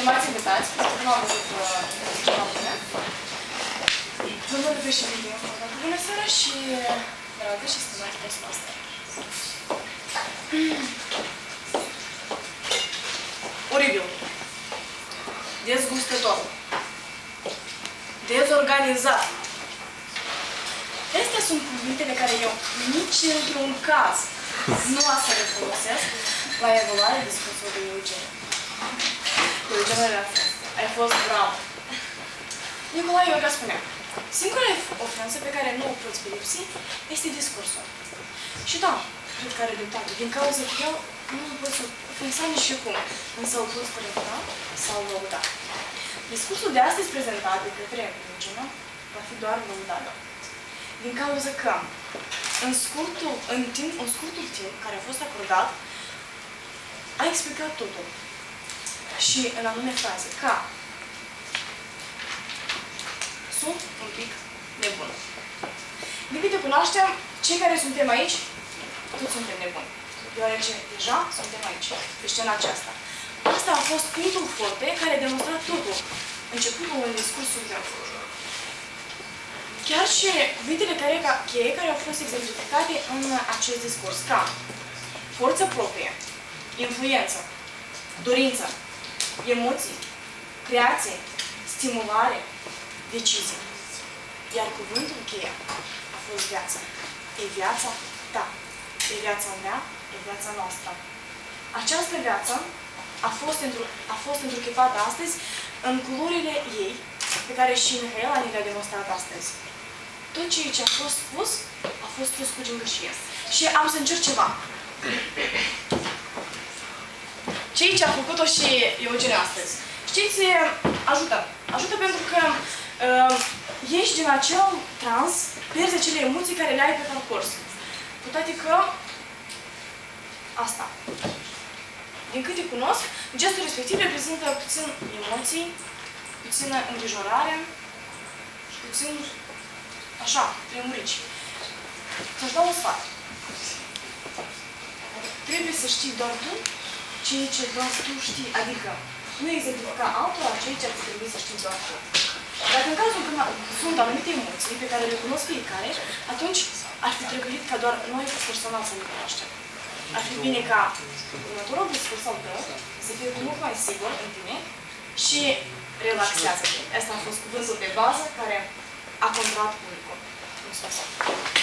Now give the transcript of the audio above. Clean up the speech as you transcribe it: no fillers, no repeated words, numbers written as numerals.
Stimați invitați, nu am văzut ceva bune. Domnule președinte, bună seara și dragă și stimați postmaster. Oribil. Dezgustător. Dezorganizat. Astea sunt cuvintele care eu nici într-un caz nu o să le folosesc la evaluarea discursului de Eugenie. Eugenele a fost. Ai fost bravo. Nicolae Iorga spunea, singura ofensă pe care nu o poți pedepsi este discursul. Și da, cred că are dreptate. Din cauza că eu nu îl poți ofensa nici și cum, însă îl poți corecta sau lăuda. Discursul de astăzi prezentat de către Eugenia va fi doar lăudabil. Din cauza că în scurtul timp care a fost acordat, a explicat totul. Și în anume fraze, ca sunt un pic nebun. Din câte cunoaștem, cei care suntem aici, toți suntem nebuni. Deoarece deja suntem aici, pe scena aceasta. Asta a fost punctul forte care a demonstrat totul, începutul în discursul meu. Chiar și cuvintele cheie care au fost exemplificate în acest discurs, ca forță proprie, influență, dorință, emoții, creație, stimulare, decizie. Iar cuvântul cheie a fost viața. E viața ta. E viața mea, e viața noastră. Această viață a fost întruchipată astăzi în culorile ei, pe care și Mihaela ni le-a demonstrat astăzi. Tot ce a fost spus, a fost spus cu gingășie. Și am să încerc ceva. Ceea ce a făcut-o și Eugenia astăzi. Știți, ajută. Ajută pentru că ieși din acel trans, pierzi acele emoții care le ai pe parcurs. Cu toate că asta. Din câte cunosc, gestul respectiv reprezintă puțin emoții, puțină îngrijorare și puțin așa, tremurici. Să-și dau un sfat. Trebuie să știi doar tu ceea ce doar tu știi, adică nu exemplifica altora ceea ce ar trebui să știi doar tu. Dacă în cazul când sunt anumite emoții pe care le cunosc fiecare, atunci ar fi trebuit ca doar noi personal să le cunoaștem. Ar fi bine ca următorul discurs al tău să fie mult mai sigur în tine și relaxează-te. Asta a fost cuvântul de bază care a controlat publicul. Mulțumesc!